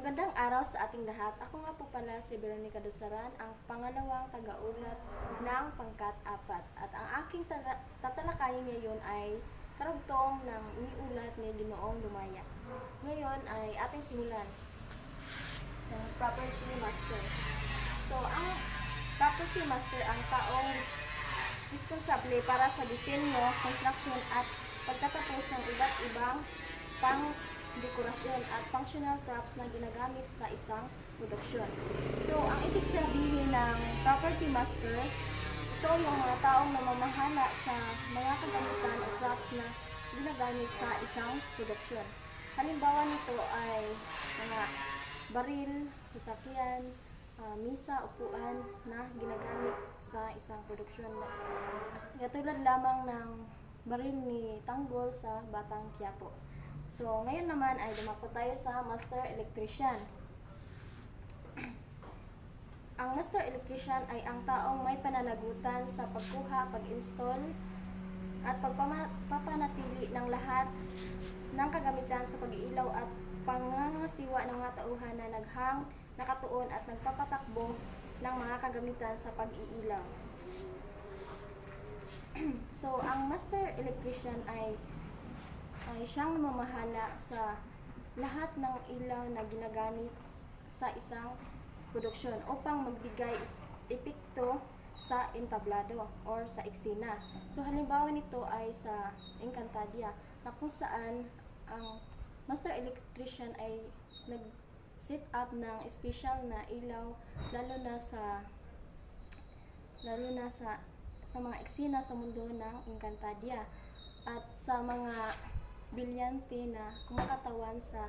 Magandang araw sa ating lahat. Ako nga po pala si Veronica Dosaran, ang pangalawang taga-ulat ng pangkat-4. At ang aking tatalakayin ngayon ay karugtong ng iniulat ni Ginoong Lumaya. Ngayon ay ating simulan sa Property Master. So, ang Property Master ang taong responsable para sa disenyo, construction at pagtatapos ng iba't ibang dekorasyon at functional props na ginagamit sa isang produksyon. So, ang ibig sabihin ng property master, ito yung mga taong namamahala sa mga kagamitan o props na ginagamit sa isang produksyon. Halimbawa nito ay mga baril, sasakyan, misa, upuan na ginagamit sa isang produksyon. Katulad lamang ng baril ni Tanggol sa Batang Quiapo. So, ngayon naman ay dumako tayo sa Master Electrician. Ang Master Electrician ay ang taong may pananagutan sa pagkuha, pag-install, at pagpapanatili ng lahat ng kagamitan sa pag-iilaw at pangangasiwa ng mga tauhan na naghang, nakatuon at nagpapatakbo ng mga kagamitan sa pag-iilaw. So, ang Master Electrician ay siyang namamahala sa lahat ng ilaw na ginagamit sa isang produksyon upang magbigay epekto sa entablado or sa eksena. So, halimbawa nito ay sa Encantadia na kung saan ang Master Electrician ay nag-set up ng special na ilaw lalo na sa mga eksena sa mundo ng Encantadia at sa mga brilyante na kumakatawan sa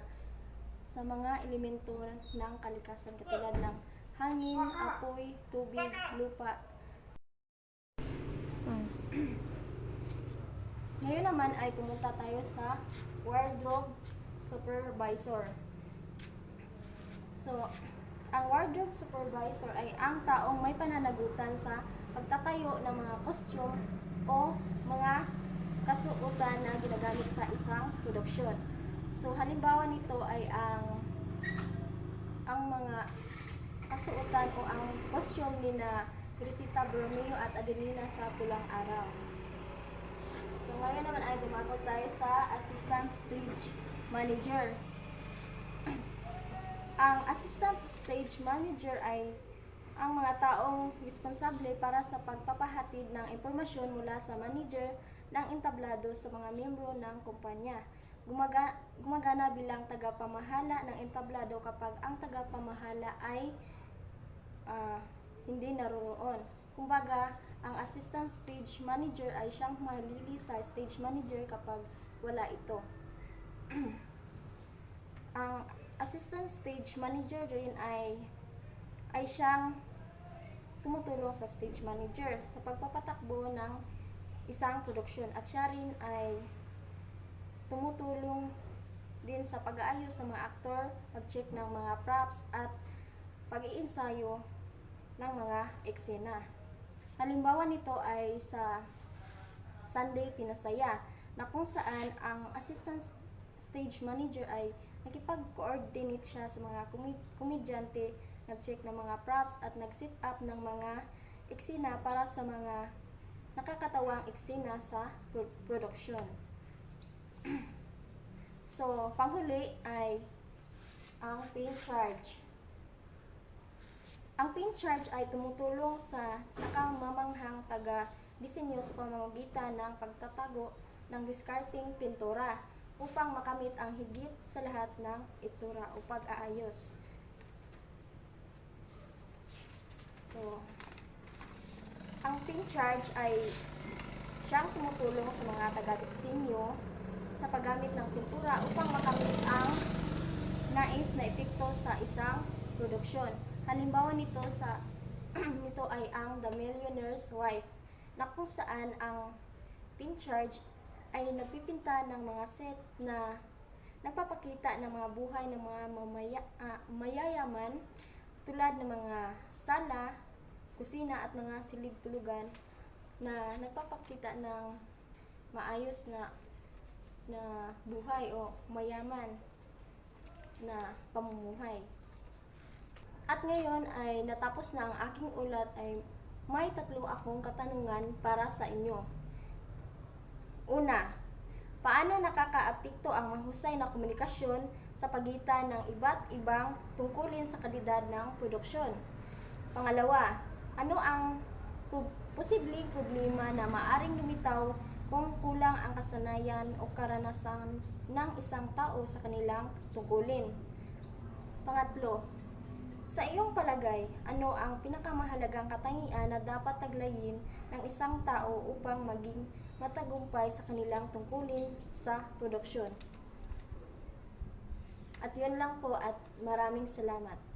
mga elemento ng kalikasan katulad ng hangin, apoy, tubig, lupa. Ngayon naman ay pumunta tayo sa wardrobe supervisor. So, ang wardrobe supervisor ay ang taong may pananagutan sa pagtatayo ng mga costume o mga kasuotan na ginagamit sa isang produksyon. So, halimbawa nito ay ang mga kasuotan o ang costume ni na Teresita Bromeo at Adelina sa Pulang Araw. So, ngayon naman ay dumako tayo sa Assistant Stage Manager. Ang Assistant Stage Manager ay ang mga taong responsable para sa pagpapahatid ng impormasyon mula sa manager ng entablado sa mga miyembro ng kumpanya. Gumagana bilang tagapamahala ng entablado kapag ang tagapamahala ay hindi naroroon. Kumbaga, ang assistant stage manager ay siyang mahalili sa stage manager kapag wala ito. Ang assistant stage manager rin ay siyang tumutulong sa stage manager sa pagpapatakbo ng isang produksyon at siya rin ay tumutulong din sa pag-aayos ng mga aktor, pag-check ng mga props at pag-iinsayo ng mga eksena. Halimbawa nito ay sa Sunday Pinasaya na kung saan ang assistant stage manager ay nakipag-coordinate siya sa mga komedyante, nag-check ng mga props at nag-set up ng mga eksena para sa mga nakakatawang eksena sa produksyon. So, panghuli ay ang paint charge. Ang paint charge ay tumutulong sa nakamamanghang taga-disenyo sa pamamagitan ng pagtatago ng discarding pintura upang makamit ang higit sa lahat ng itsura o pag-aayos. So, ang paint charge ay siyang tumutulong sa mga taga-disenyo sa paggamit ng pintura upang makamit ang nais na epekto sa isang produksyon. Halimbawa nito nito ay ang The Millionaire's Wife na kung saan ang paint charge ay nagpipinta ng mga set na nagpapakita ng mga buhay ng mga mayayaman tulad ng mga sala, kusina at mga silid-tulugan na nagpapakita ng maayos na buhay o mayaman na pamumuhay. At ngayon ay natapos na ang aking ulat ay may 3 akong katanungan para sa inyo. Una, paano nakakaapekto ang mahusay na komunikasyon sa pagitan ng iba't ibang tungkulin sa kalidad ng produksyon? Pangalawa, ano ang posibleng problema na maaring lumitaw kung kulang ang kasanayan o karanasan ng isang tao sa kanilang tungkulin? Pangatlo, sa iyong palagay, ano ang pinakamahalagang katangian na dapat taglayin ng isang tao upang maging matagumpay sa kanilang tungkulin sa produksyon? At yun lang po at maraming salamat.